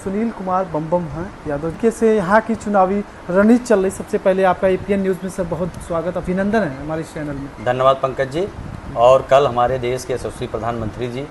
सुनील कुमार बम्बम हैं यादव के से यहाँ की चुनावी रणनीति चल रही। सबसे पहले आपका एपीएन न्यूज़ में सर बहुत स्वागत, अभिनंदन है हमारे चैनल में। धन्यवाद पंकज जी। और कल हमारे देश के यशस्वी प्रधानमंत्री जी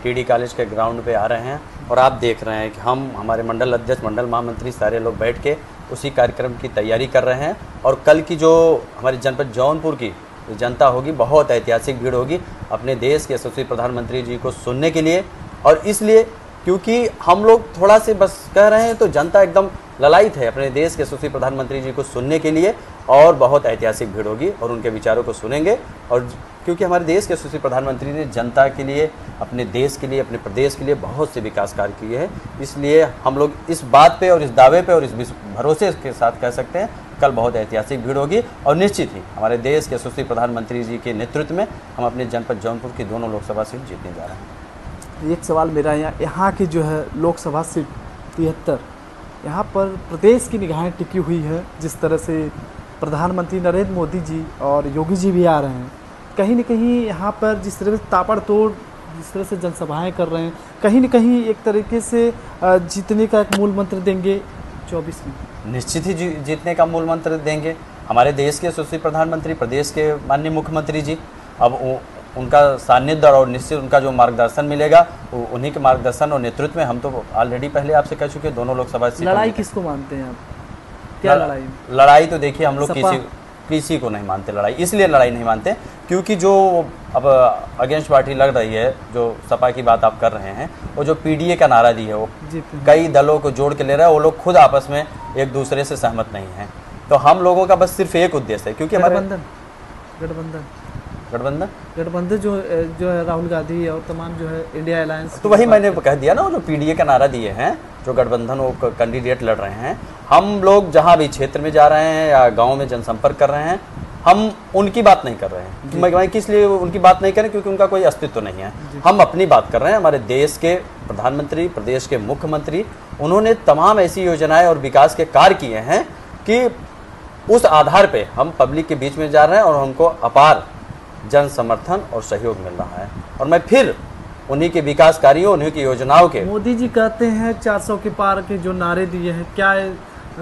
टीडी कॉलेज के ग्राउंड पे आ रहे हैं और आप देख रहे हैं कि हम हमारे मंडल अध्यक्ष, मंडल महामंत्री सारे लोग बैठ के उसी कार्यक्रम की तैयारी कर रहे हैं। और कल की जो हमारी जनपद जौनपुर की जनता होगी, बहुत ऐतिहासिक भीड़ होगी अपने देश के यशस्वी प्रधानमंत्री जी को सुनने के लिए। और इसलिए क्योंकि हम लोग थोड़ा से बस कह रहे हैं तो जनता एकदम ललायित है अपने देश के यशस्वी प्रधानमंत्री जी को सुनने के लिए, और बहुत ऐतिहासिक भीड़ होगी और उनके विचारों को सुनेंगे। और क्योंकि हमारे देश के यशस्वी प्रधानमंत्री ने जनता के लिए, अपने देश के लिए, अपने प्रदेश के लिए बहुत से विकास कार्य किए हैं, इसलिए हम लोग इस बात पे और इस दावे पे और इस भरोसे के साथ कह सकते हैं कल बहुत ऐतिहासिक भीड़ होगी। और निश्चित ही हमारे देश के यशस्वी प्रधानमंत्री जी के नेतृत्व में हम अपने जनपद जौनपुर की दोनों लोकसभा सीट जीतने जा रहे हैं। एक सवाल मेरा यहाँ की जो है लोकसभा सीट 73, यहाँ पर प्रदेश की निगाहें टिकी हुई है। जिस तरह से प्रधानमंत्री नरेंद्र मोदी जी और योगी जी भी आ रहे हैं, कहीं न कहीं यहाँ पर जिस तरह से ताबड़तोड़ जिस तरह से जनसभाएं कर रहे हैं, कहीं न कहीं एक तरीके से जीतने का एक मूल मंत्र देंगे 24 में। निश्चित ही जीतने का मूल मंत्र देंगे हमारे देश के यशस्वी प्रधानमंत्री, प्रदेश के माननीय मुख्यमंत्री जी। अब उनका सानिध्य और निश्चित उनका जो मार्गदर्शन मिलेगा, उन्हीं के मार्गदर्शन और नेतृत्व में हम तो ऑलरेडी पहले आपसे कह चुके दोनों लोकसभा सीट। लड़ाई किसको मानते हैं आप? क्या लड़ाई तो देखिए हम लोग किसी को नहीं मानते लड़ाई। इसलिए लड़ाई नहीं मानते क्योंकि जो अब अगेंस्ट पार्टी लग रही है, जो सपा की बात आप कर रहे हैं, वो जो पीडीए का नारा दी है वो कई दलों को जोड़ के ले रहा है, वो लोग खुद आपस में एक दूसरे से सहमत नहीं है। तो हम लोगों का बस सिर्फ एक उद्देश्य है, क्योंकि हमारे गठबंधन जो है राहुल गांधी और तमाम जो है इंडिया अलायंस, तो वही मैंने कह दिया ना, वो जो पीडीए का नारा दिए हैं, जो गठबंधन वो कैंडिडेट लड़ रहे हैं, हम लोग जहां भी क्षेत्र में जा रहे हैं या गांव में जनसंपर्क कर रहे हैं, हम उनकी बात नहीं कर रहे हैं। मैं किस लिए उनकी बात नहीं करें? क्योंकि उनका कोई अस्तित्व नहीं है। हम अपनी बात कर रहे हैं। हमारे देश के प्रधानमंत्री, प्रदेश के मुख्यमंत्री, उन्होंने तमाम ऐसी योजनाएं और विकास के कार्य किए हैं कि उस आधार पे हम पब्लिक के बीच में जा रहे हैं और हमको अपार जन समर्थन और सहयोग मिल रहा है। और मैं फिर उन्हीं के विकास कार्यों, उन्हीं की योजनाओं के, मोदी जी कहते हैं 400 के पार के जो नारे दिए हैं, क्या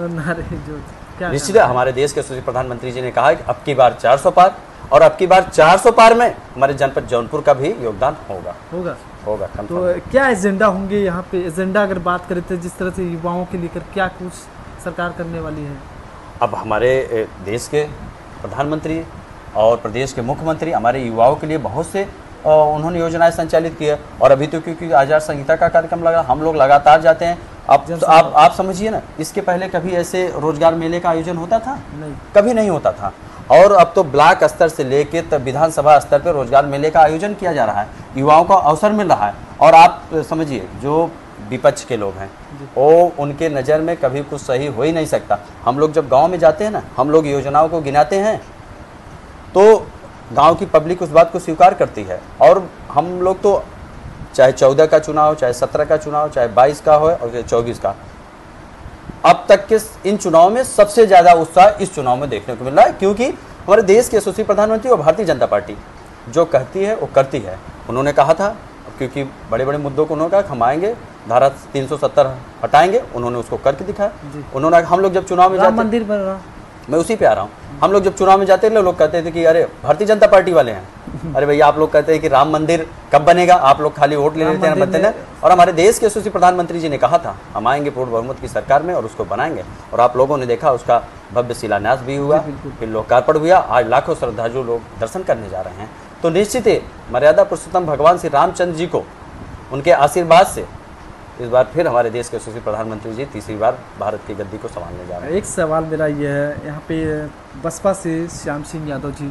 नारे जो क्या निश्चित है हमारे देश के यशस्वी प्रधानमंत्री जी ने कहा है कि अब की बार 400 पार, और अब की बार 400 पार में हमारे जनपद जौनपुर का भी योगदान होगा। तो क्या एजेंडा होंगे यहाँ पे? एजेंडा अगर बात करें तो जिस तरह से युवाओं के लेकर क्या कुछ सरकार करने वाली है? अब हमारे देश के प्रधानमंत्री और प्रदेश के मुख्यमंत्री हमारे युवाओं के लिए बहुत से उन्होंने योजनाएं संचालित की है। और अभी तो क्योंकि आचार संहिता का कार्यक्रम लगा, हम लोग लगातार जाते हैं। आप समझिए ना, इसके पहले कभी ऐसे रोजगार मेले का आयोजन होता था? नहीं, कभी नहीं होता था। और अब तो ब्लॉक स्तर से लेके तब विधानसभा स्तर पर रोजगार मेले का आयोजन किया जा रहा है, युवाओं को अवसर मिल रहा है। और आप समझिए जो विपक्ष के लोग हैं, वो उनके नज़र में कभी कुछ सही हो ही नहीं सकता। हम लोग जब गाँव में जाते हैं ना, हम लोग योजनाओं को गिनाते हैं तो गांव की पब्लिक उस बात को स्वीकार करती है। और हम लोग तो चाहे 14 का चुनाव, चाहे 17 का चुनाव, चाहे 22 का हो और 24 का, अब तक के इन चुनाव में सबसे ज़्यादा उत्साह इस चुनाव में देखने को मिल रहा है। क्योंकि हमारे देश के यशस्वी प्रधानमंत्री और भारतीय जनता पार्टी जो कहती है वो करती है। उन्होंने कहा था, क्योंकि बड़े बड़े मुद्दों को उन्होंने कहा हम आएंगे, धारा 370 हटाएंगे, उन्होंने उसको करके दिखाया। उन्होंने, हम लोग जब चुनाव में राम मंदिर बन रहा, मैं उसी पे आ रहा हूँ। हम लोग जब चुनाव में जाते थे, लोग कहते थे कि अरे भारतीय जनता पार्टी वाले हैं, अरे भैया आप लोग कहते हैं कि राम मंदिर कब बनेगा, आप लोग खाली वोट ले लेते हैं, बनते हैं। और हमारे देश के यशस्वी प्रधानमंत्री जी ने कहा था हम आएंगे पूर्ण बहुमत की सरकार में और उसको बनाएंगे। और आप लोगों ने देखा, उसका भव्य शिलान्यास भी हुआ, फिर लोकार्पण हुआ। आज लाखों श्रद्धालु लोग दर्शन करने जा रहे हैं। तो निश्चित ही मर्यादा पुरुषोत्तम भगवान श्री रामचंद्र जी को, उनके आशीर्वाद से इस बार फिर हमारे देश के यशस्वी प्रधानमंत्री जी तीसरी बार भारत की गद्दी को संभालने जा रहे हैं। एक सवाल मेरा ये है, यहाँ पे बसपा से श्याम सिंह यादव जी,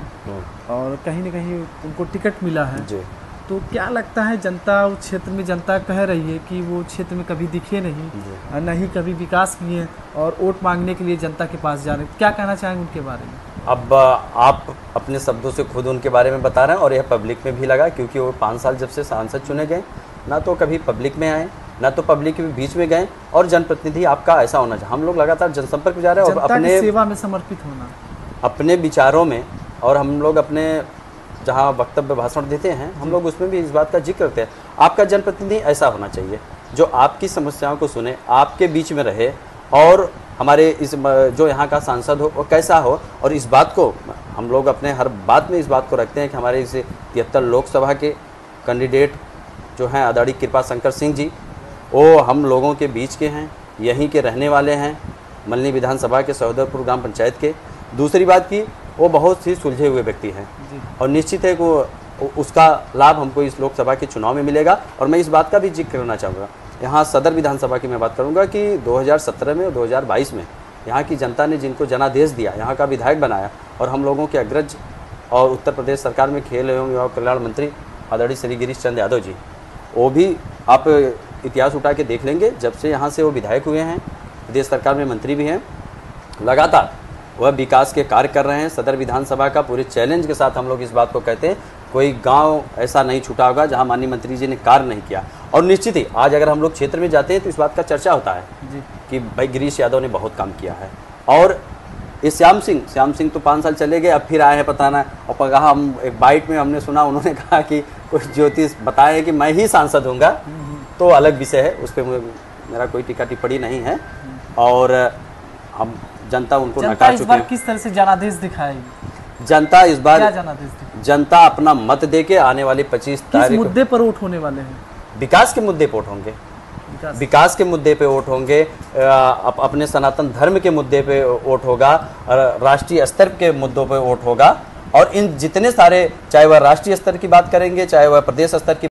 और कहीं न कहीं उनको टिकट मिला है जी, तो क्या लगता है जनता उस क्षेत्र में, जनता कह रही है कि वो क्षेत्र में कभी दिखे नहीं, न ही कभी विकास किए, और वोट मांगने के लिए जनता के पास जा रहे हैं, क्या कहना चाहेंगे उनके बारे में? अब आप अपने शब्दों से खुद उनके बारे में बता रहे हैं और यह पब्लिक में भी लगा, क्योंकि वो 5 साल जब से सांसद चुने गए, ना तो कभी पब्लिक में आए, ना तो पब्लिक के बीच में गए। और जनप्रतिनिधि आपका ऐसा होना चाहिए, हम लोग लगातार जनसंपर्क में जा रहे हैं और अपने सेवा में समर्पित होना, अपने विचारों में, और हम लोग अपने जहाँ वक्तव्य भाषण देते हैं, हम लोग उसमें भी इस बात का जिक्र करते हैं, आपका जनप्रतिनिधि ऐसा होना चाहिए जो आपकी समस्याओं को सुने, आपके बीच में रहे और हमारे इस जो यहाँ का सांसद हो वो कैसा हो। और इस बात को हम लोग अपने हर बात में इस बात को रखते हैं कि हमारे इस 73 लोकसभा के कैंडिडेट जो हैं आदरणीय कृपा शंकर सिंह जी, वो हम लोगों के बीच के हैं, यहीं के रहने वाले हैं, मल्हनी विधानसभा के सौदरपुर ग्राम पंचायत के। दूसरी बात की वो बहुत ही सुलझे हुए व्यक्ति हैं और निश्चित है कि उसका लाभ हमको इस लोकसभा के चुनाव में मिलेगा। और मैं इस बात का भी जिक्र करना चाहूँगा, यहाँ सदर विधानसभा की मैं बात करूँगा कि 2017 में और 2022 में यहाँ की जनता ने जिनको जनादेश दिया, यहाँ का विधायक बनाया और हम लोगों के अग्रज और उत्तर प्रदेश सरकार में खेल एवं युवा कल्याण मंत्री आदरणीय श्री गिरीश चंद्र यादव जी, वो भी आप इतिहास उठा के देख लेंगे, जब से यहाँ से वो विधायक हुए हैं, प्रदेश सरकार में मंत्री भी हैं, लगातार वह विकास के कार्य कर रहे हैं। सदर विधानसभा का पूरे चैलेंज के साथ हम लोग इस बात को कहते हैं, कोई गांव ऐसा नहीं छूटा होगा जहां माननीय मंत्री जी ने कार्य नहीं किया। और निश्चित ही आज अगर हम लोग क्षेत्र में जाते हैं तो इस बात का चर्चा होता है जी कि भाई गिरीश यादव ने बहुत काम किया है। और ये श्याम सिंह तो 5 साल चले गए, अब फिर आए हैं पता ना। और कहा, हम एक बाइट में हमने सुना, उन्होंने कहा कि कुछ ज्योतिष बताए कि मैं ही सांसद होऊंगा, तो अलग विषय है, उस पर मेरा कोई टीका टिप्पणी नहीं है। और हम जनता उनको नकार चुकी है। किस तरह से जनादेश दिखाएगी जनता इस बार? क्या जनादेश दिखाएगी? जनता अपना मत देके आने वाली 25 तारीख मुद्दे पर वोट होने वाले हैं? विकास के मुद्दे पर वोट होंगे, विकास के मुद्दे पे वोट होंगे, अपने सनातन धर्म के मुद्दे पे वोट होगा, राष्ट्रीय स्तर के मुद्दों पे वोट होगा। और इन जितने सारे, चाहे वह राष्ट्रीय स्तर की बात करेंगे, चाहे वह प्रदेश स्तर की